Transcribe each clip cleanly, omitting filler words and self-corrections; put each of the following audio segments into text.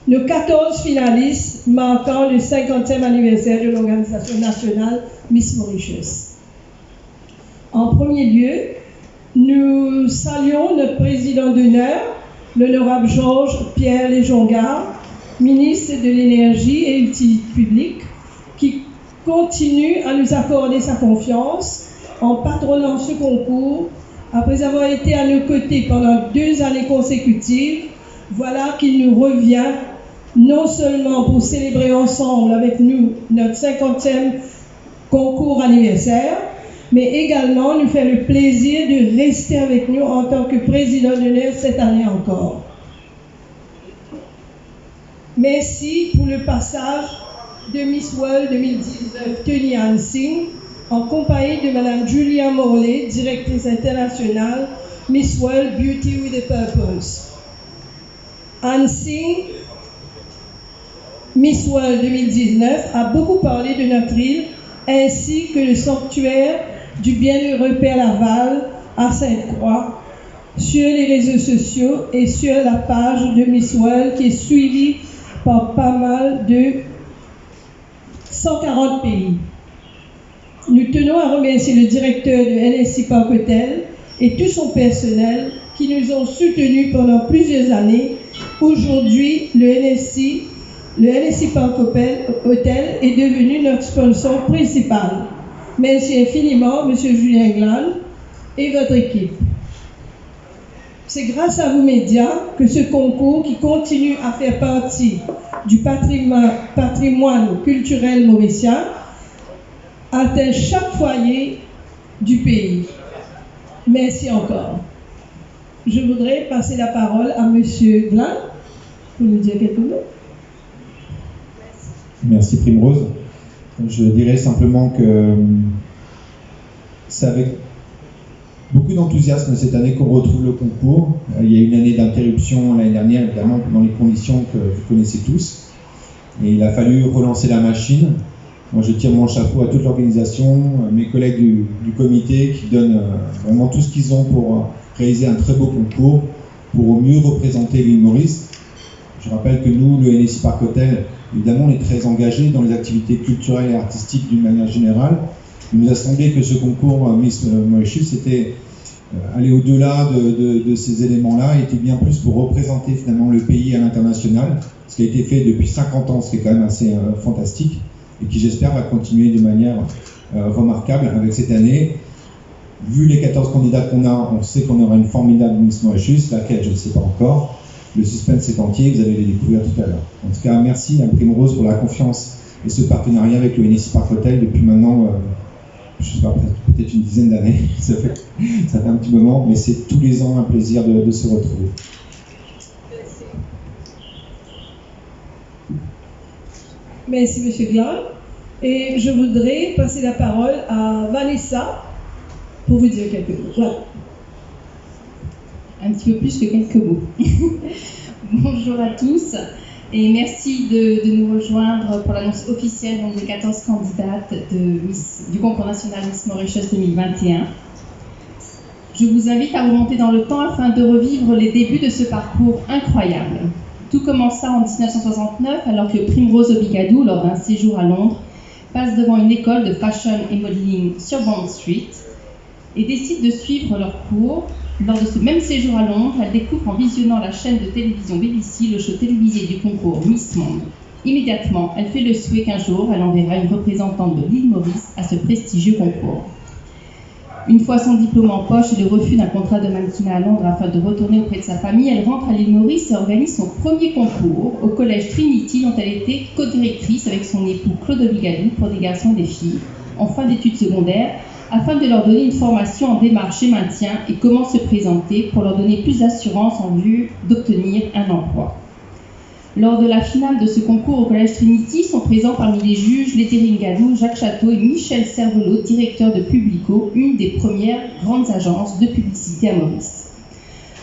nos 14 finalistes marquant le 50e anniversaire de l'organisation nationale Miss Mauritius. En premier lieu, nous saluons notre président d'honneur, l'honorable Georges Pierre Léjongard, ministre de l'Énergie et Utilité publique, qui continue à nous accorder sa confiance en patronnant ce concours. Après avoir été à nos côtés pendant 2 années consécutives, voilà qu'il nous revient non seulement pour célébrer ensemble avec nous notre 50e concours anniversaire, mais également nous faire le plaisir de rester avec nous en tant que président d'honneur cette année encore. Merci pour le passage de Miss World 2019 Tony Hansing, en compagnie de Mme Julia Morley, directrice internationale Miss World Beauty with a Purpose. Hansing, Miss World 2019, a beaucoup parlé de notre île ainsi que le sanctuaire du bienheureux Père Laval à Sainte-Croix sur les réseaux sociaux et sur la page de Miss World qui est suivie par pas mal de 140 pays. Nous tenons à remercier le directeur de NSC Park Hotel et tout son personnel qui nous ont soutenus pendant plusieurs années. Aujourd'hui, le NSC Park Hotel est devenu notre sponsor principal. Merci infiniment, M. Julien Glan et votre équipe. C'est grâce à vous, médias, que ce concours, qui continue à faire partie du patrimoine culturel mauricien, atteint chaque foyer du pays. Merci encore. Je voudrais passer la parole à M. Glan pour nous dire quelques mots. Merci Primrose. Je dirais simplement que c'est avec beaucoup d'enthousiasme cette année qu'on retrouve le concours. Il y a eu une année d'interruption l'année dernière, évidemment, dans les conditions que vous connaissez tous. Et il a fallu relancer la machine. Moi, je tire mon chapeau à toute l'organisation, mes collègues du comité qui donnent vraiment tout ce qu'ils ont pour réaliser un très beau concours, pour au mieux représenter l'île Maurice. Je rappelle que nous, le NSC Park Hotel, évidemment, on est très engagés dans les activités culturelles et artistiques d'une manière générale. Il nous a semblé que ce concours Miss Mauritius était aller au-delà de ces éléments-là, était bien plus pour représenter finalement le pays à l'international, ce qui a été fait depuis 50 ans, ce qui est quand même assez fantastique, et qui j'espère va continuer de manière remarquable avec cette année. Vu les 14 candidats qu'on a, on sait qu'on aura une formidable Miss Mauritius, laquelle je ne sais pas encore. Le suspense est entier, vous allez les découvrir tout à l'heure. En tout cas, merci à Primrose pour la confiance et ce partenariat avec le NSC Park Hotel depuis maintenant, je ne sais pas, peut-être une dizaine d'années. Ça fait un petit moment, mais c'est tous les ans un plaisir de se retrouver. Merci, M. Glan. Et je voudrais passer la parole à Vanessa pour vous dire quelques mots. Voilà. Un petit peu plus que quelques mots. Bonjour à tous et merci de nous rejoindre pour l'annonce officielle des 14 candidates du concours national Miss Mauritius 2021. Je vous invite à remonter dans le temps afin de revivre les débuts de ce parcours incroyable. Tout commença en 1969 alors que Primrose Obigadou, lors d'un séjour à Londres, passe devant une école de fashion et modeling sur Bond Street et décide de suivre leur cours. Lors de ce même séjour à Londres, elle découvre en visionnant la chaîne de télévision BBC le show télévisé du concours Miss Monde. Immédiatement, elle fait le souhait qu'un jour, elle enverra une représentante de l'île Maurice à ce prestigieux concours. Une fois son diplôme en poche et le refus d'un contrat de mannequinat à Londres afin de retourner auprès de sa famille, elle rentre à l'île Maurice et organise son premier concours au collège Trinity dont elle était co-directrice avec son époux Claude Obigadou pour des garçons et des filles en fin d'études secondaires, afin de leur donner une formation en démarche et maintien et comment se présenter pour leur donner plus d'assurance en vue d'obtenir un emploi. Lors de la finale de ce concours au Collège Trinity sont présents parmi les juges Letty Gadou, Jacques Chateau et Michel Cervelot, directeur de Publico, une des premières grandes agences de publicité à Maurice.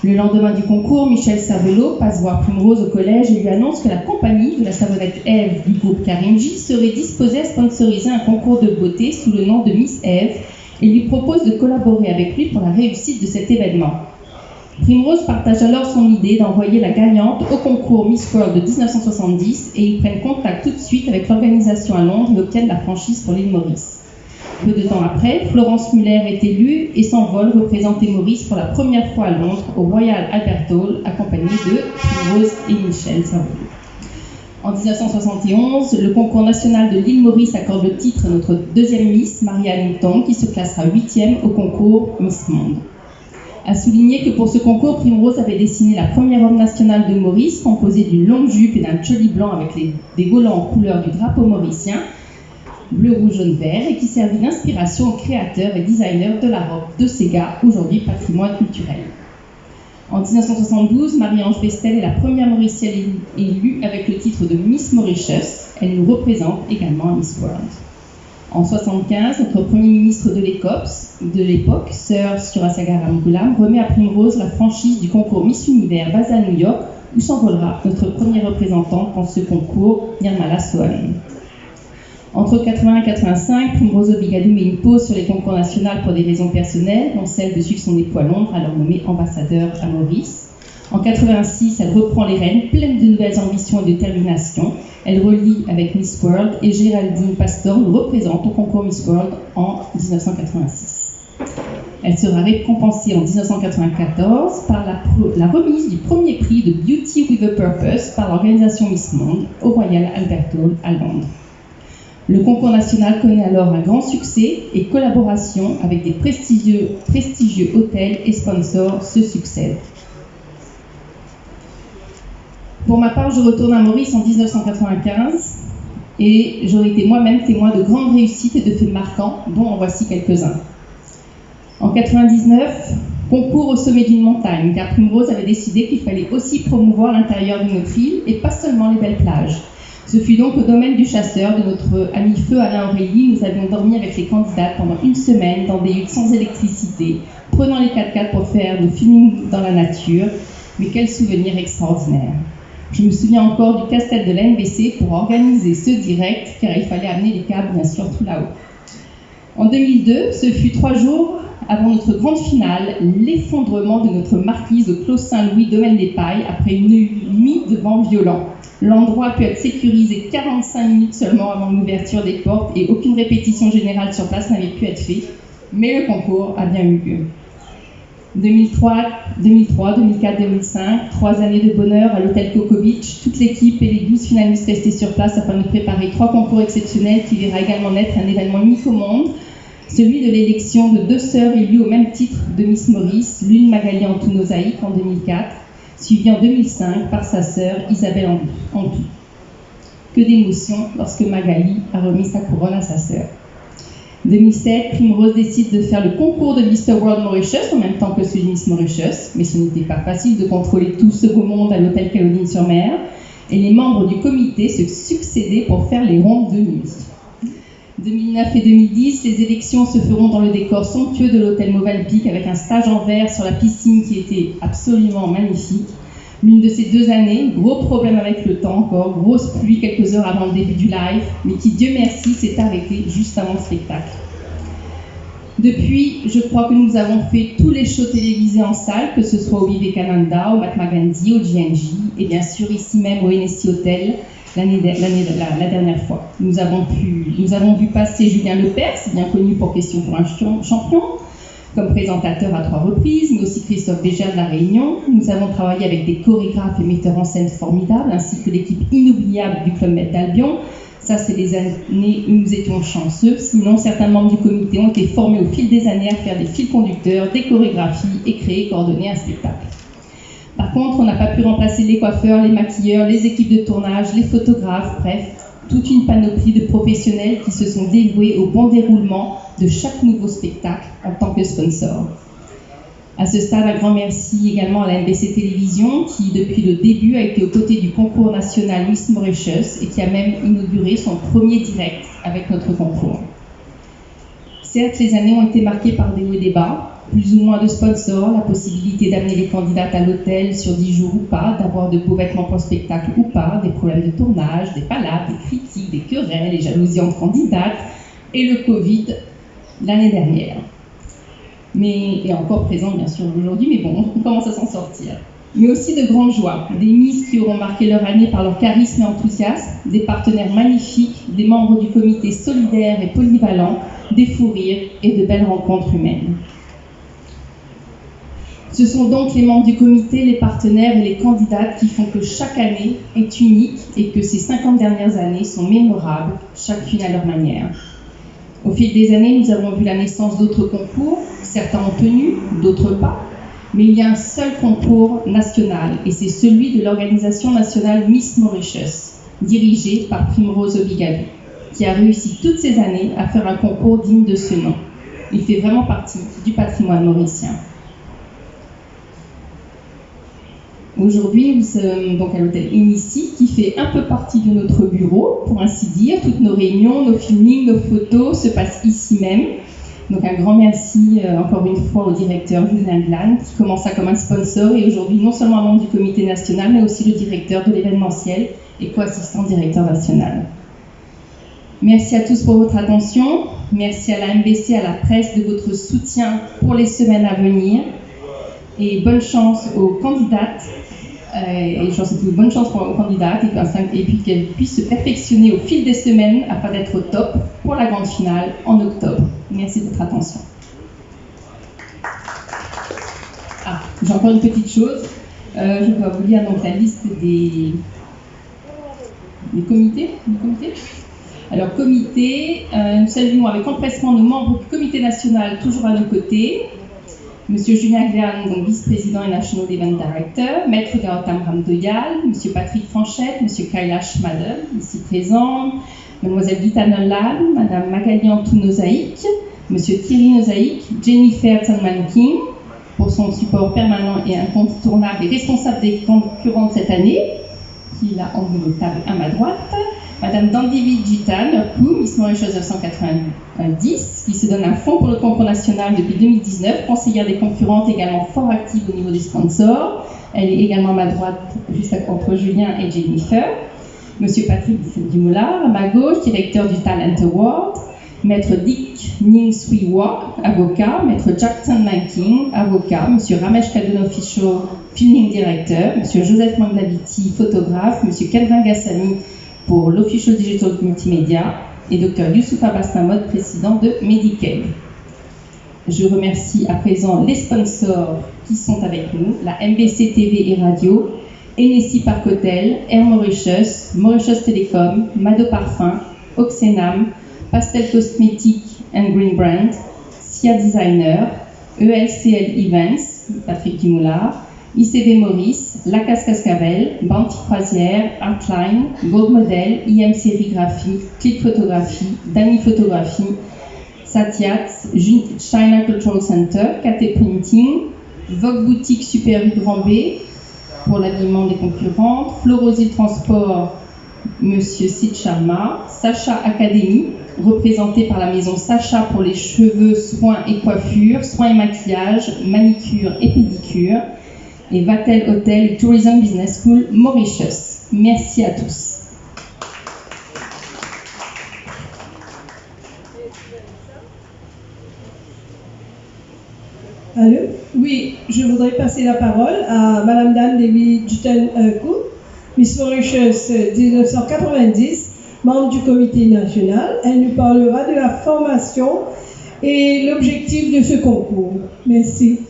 Le lendemain du concours, Michel Cervelot passe voir Primrose au collège et lui annonce que la compagnie de la savonnette Eve du groupe Karimji serait disposée à sponsoriser un concours de beauté sous le nom de Miss Eve et lui propose de collaborer avec lui pour la réussite de cet événement. Primrose partage alors son idée d'envoyer la gagnante au concours Miss World de 1970 et ils prennent contact tout de suite avec l'organisation à Londres et obtiennent la franchise pour l'île Maurice. Peu de temps après, Florence Muller est élue et s'envole représenter Maurice pour la première fois à Londres au Royal Albert Hall, accompagnée de Primrose et Michel Saint-Vallier. En 1971, le concours national de l'île Maurice accorde le titre à notre deuxième Miss, Marie Allington, qui se classera 8e au concours Miss Monde. À souligner que pour ce concours, Primrose avait dessiné la première robe nationale de Maurice, composée d'une longue jupe et d'un joli blanc avec des volants en couleur du drapeau mauricien, bleu, rouge, jaune, vert, et qui servit d'inspiration aux créateurs et designers de la robe de Sega, aujourd'hui patrimoine culturel. En 1972, Marie-Ange Bestel est la première Mauricienne élue avec le titre de Miss Mauritius. Elle nous représente également à Miss World. En 1975, notre Premier ministre de l'époque, Sir Surasagara Ramgoolam, remet à Primrose la franchise du concours Miss Univers basé à New York, où s'envolera notre première représentante dans ce concours, Nirmala Sohan. Entre 1980 et 1985, Primrose Obigadou met une pause sur les concours nationaux pour des raisons personnelles, dont celle de suivre son époux à Londres, alors nommé ambassadeur à Maurice. En 1986, elle reprend les rênes, pleine de nouvelles ambitions et de détermination. Elle relie avec Miss World et Géraldine Pastor nous représente au concours Miss World en 1986. Elle sera récompensée en 1994 par la remise du premier prix de Beauty with a Purpose par l'organisation Miss Monde au Royal Albert Hall à Londres. Le concours national connaît alors un grand succès et collaboration avec des prestigieux hôtels et sponsors se succèdent. Pour ma part, je retourne à Maurice en 1995 et j'aurais été moi-même témoin de grandes réussites et de faits marquants, dont en voici quelques-uns. En 1999, concours au sommet d'une montagne, car Primrose avait décidé qu'il fallait aussi promouvoir l'intérieur de notre île et pas seulement les belles plages. Ce fut donc au domaine du chasseur de notre ami Feu Alain Aurélie. Nous avions dormi avec les candidates pendant une semaine dans des huttes sans électricité, prenant les 4x4 pour faire nos filmings dans la nature. Mais quel souvenir extraordinaire! Je me souviens encore du casse-tête de l'NBC pour organiser ce direct, car il fallait amener les câbles, bien sûr, tout là-haut. En 2002, ce fut 3 jours avant notre grande finale, l'effondrement de notre marquise au Clos Saint-Louis, domaine des Pailles, après une nuit de vent violent. L'endroit a pu être sécurisé 45 minutes seulement avant l'ouverture des portes et aucune répétition générale sur place n'avait pu être faite, mais le concours a bien eu lieu. 2003, 2004, 2005, 3 années de bonheur à l'hôtel Coco Beach. Toute l'équipe et les 12 finalistes restaient sur place afin de préparer 3 concours exceptionnels qui verra également naître un événement unique au monde, celui de l'élection de 2 sœurs élues au même titre de Miss Maurice, l'une Magali Antou-Nozaïque en 2004, suivie en 2005 par sa sœur Isabelle Antou. Que d'émotions lorsque Magali a remis sa couronne à sa sœur. 2007, Primrose décide de faire le concours de Mr. World Mauritius en même temps que celui de Miss Mauritius, mais ce n'était pas facile de contrôler tout ce beau monde à l'hôtel Caroline-sur-Mer, et les membres du comité se succédaient pour faire les rondes de nuit. 2009 et 2010, les élections se feront dans le décor somptueux de l'hôtel Movenpick avec un stage en verre sur la piscine qui était absolument magnifique. L'une de ces 2 années, gros problème avec le temps encore, grosse pluie quelques heures avant le début du live, mais qui, Dieu merci, s'est arrêtée juste avant le spectacle. Depuis, je crois que nous avons fait tous les shows télévisés en salle, que ce soit au Vivekananda, au Mahatma Gandhi, au GNJ, et bien sûr ici même au NSC Hotel la dernière fois. Nous avons vu passer Julien Lepers, bien connu pour Question pour un champion, comme présentateur à 3 reprises, mais aussi Christophe Béger de La Réunion. Nous avons travaillé avec des chorégraphes et metteurs en scène formidables, ainsi que l'équipe inoubliable du Club Med d'Albion. Ça, c'est les années où nous étions chanceux. Sinon, certains membres du comité ont été formés au fil des années à faire des fils conducteurs, des chorégraphies et créer et coordonner un spectacle. Par contre, on n'a pas pu remplacer les coiffeurs, les maquilleurs, les équipes de tournage, les photographes, bref, toute une panoplie de professionnels qui se sont dévoués au bon déroulement de chaque nouveau spectacle en tant que sponsor. À ce stade, un grand merci également à la NBC Télévision qui, depuis le début, a été aux côtés du concours national Miss Mauritius et qui a même inauguré son premier direct avec notre concours. Certes, les années ont été marquées par des hauts et des bas, plus ou moins de sponsors, la possibilité d'amener les candidates à l'hôtel sur 10 jours ou pas, d'avoir de beaux vêtements pour le spectacle ou pas, des problèmes de tournage, des palabres, des critiques, des querelles, les jalousies entre candidates et le Covid l'année dernière. et encore présent bien sûr aujourd'hui, mais bon, on commence à s'en sortir. Mais aussi de grandes joies, des Miss qui auront marqué leur année par leur charisme et enthousiasme, des partenaires magnifiques, des membres du comité solidaire et polyvalent, des fous rires et de belles rencontres humaines. Ce sont donc les membres du comité, les partenaires et les candidates qui font que chaque année est unique et que ces 50 dernières années sont mémorables, chacune à leur manière. Au fil des années, nous avons vu la naissance d'autres concours, certains ont tenu, d'autres pas, mais il y a un seul concours national et c'est celui de l'organisation nationale Miss Mauritius, dirigée par Primrose Obigalu, qui a réussi toutes ces années à faire un concours digne de ce nom. Il fait vraiment partie du patrimoine mauricien. Aujourd'hui, nous sommes donc à l'hôtel Inici, qui fait un peu partie de notre bureau, pour ainsi dire. Toutes nos réunions, nos filmings, nos photos se passent ici même. Donc un grand merci encore une fois au directeur Julien Glan, qui commença comme un sponsor et aujourd'hui non seulement un membre du comité national, mais aussi le directeur de l'événementiel et co-assistant directeur national. Merci à tous pour votre attention. Merci à la MBC, à la presse de votre soutien pour les semaines à venir. Et bonne chance aux candidates. Et je souhaite une bonne chance aux candidates et puis qu'elles puissent se perfectionner au fil des semaines afin d'être au top pour la grande finale en octobre. Merci de votre attention. Ah, j'ai encore une petite chose. Je dois vous lire donc la liste des comités. Alors, comité, nous saluons avec empressement nos membres du comité national toujours à nos côtés. Monsieur Julien Glan, donc vice-président et National Event Director, Maître Gautam Ramdoyal, Monsieur Patrick Franchette, Monsieur Kailash Madel, ici présent, Mademoiselle Gita Nolan, Madame Magali Antou Nozaïk, Monsieur Thierry Nozaïk, Jennifer Tsanman King, pour son support permanent et incontournable et responsable des concurrents de cette année, qui est là en bout de table à ma droite, Madame Dandivi Gita, leur coup, Miss Mauritius 1990, qui se donne à fond pour le concours national depuis 2019, conseillère des concurrentes également fort active au niveau des sponsors. Elle est également à ma droite, juste entre Julien et Jennifer. Monsieur Patrick Dumoulard, à ma gauche, directeur du Talent Award. Maître Dick Ning Sui Wa, avocat. Maître Jackson Manking, avocat. Monsieur Ramesh Kadonoficho, filming directeur. Monsieur Joseph Manglaviti, photographe. Monsieur Kelvin Gassami, pour l'Official Digital Multimédia, et Dr Youssouf Abbas Mahmoud, président de Medicaid. Je remercie à présent les sponsors qui sont avec nous, la MBC TV et Radio, Hennessy Park Hotel, Air Mauritius, Mauritius Telecom, Mado Parfum, Oxenam, Pastel Cosmétique and Green Brand, SIA Designer, ELCL Events, Patrick Dumoulard, ICV Maurice, Lacasse Cascavel, Bounty Croisière, Artline, Gold Model, IM Sérigraphie, Click Photographie, Dani Photographie, Satyat, China Cultural Center, KT Printing, Vogue Boutique Super U Grand B pour l'habillement des concurrentes, Florosil Transport, Monsieur Sid Sharma, Sacha Academy, représentée par la maison Sacha pour les cheveux, soins et coiffures, soins et maquillage, manicure et pédicure, et Vatel Hotel Tourism Business School Mauritius. Merci à tous. Allô? Oui, je voudrais passer la parole à Madame Dan Devi Jutenkou, Miss Mauritius 1990, membre du comité national. Elle nous parlera de la formation et l'objectif de ce concours. Merci.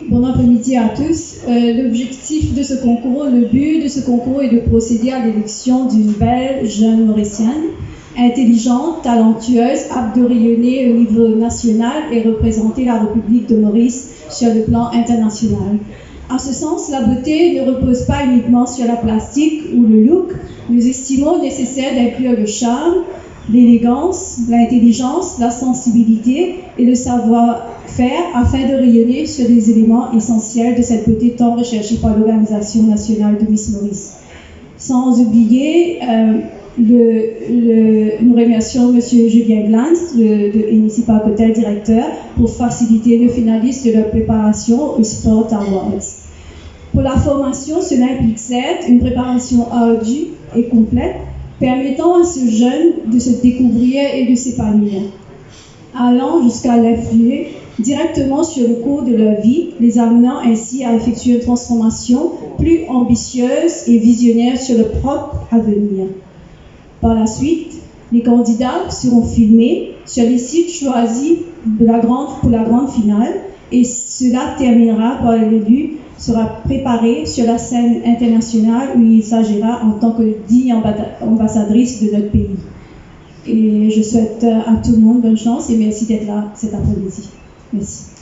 Bon après-midi à tous. L'objectif de ce concours, le but de ce concours est de procéder à l'élection d'une belle jeune Mauricienne, intelligente, talentueuse, apte de rayonner au niveau national et représenter la République de Maurice sur le plan international. À ce sens, la beauté ne repose pas uniquement sur la plastique ou le look. Nous estimons nécessaire d'inclure le charme, l'élégance, l'intelligence, la sensibilité et le savoir-faire afin de rayonner sur des éléments essentiels de cette beauté tant recherchée par l'Organisation nationale de Miss Maurice. Sans oublier, nous remercions M. Julien Glanz de Hennessy Park Hotel, directeur, pour faciliter les finalistes de leur préparation au Sport Awards. Pour la formation, cela implique certes une préparation ardue et complète, permettant à ce jeune de se découvrir et de s'épanouir. allant jusqu'à l'influer directement sur le cours de leur vie, les amenant ainsi à effectuer une transformation plus ambitieuse et visionnaire sur leur propre avenir. Par la suite, les candidats seront filmés sur les sites choisis pour la grande finale et cela terminera par l'élu sera préparé sur la scène internationale où il s'agira en tant que digne ambassadrice de notre pays. Et je souhaite à tout le monde bonne chance et merci d'être là cet après-midi. Merci.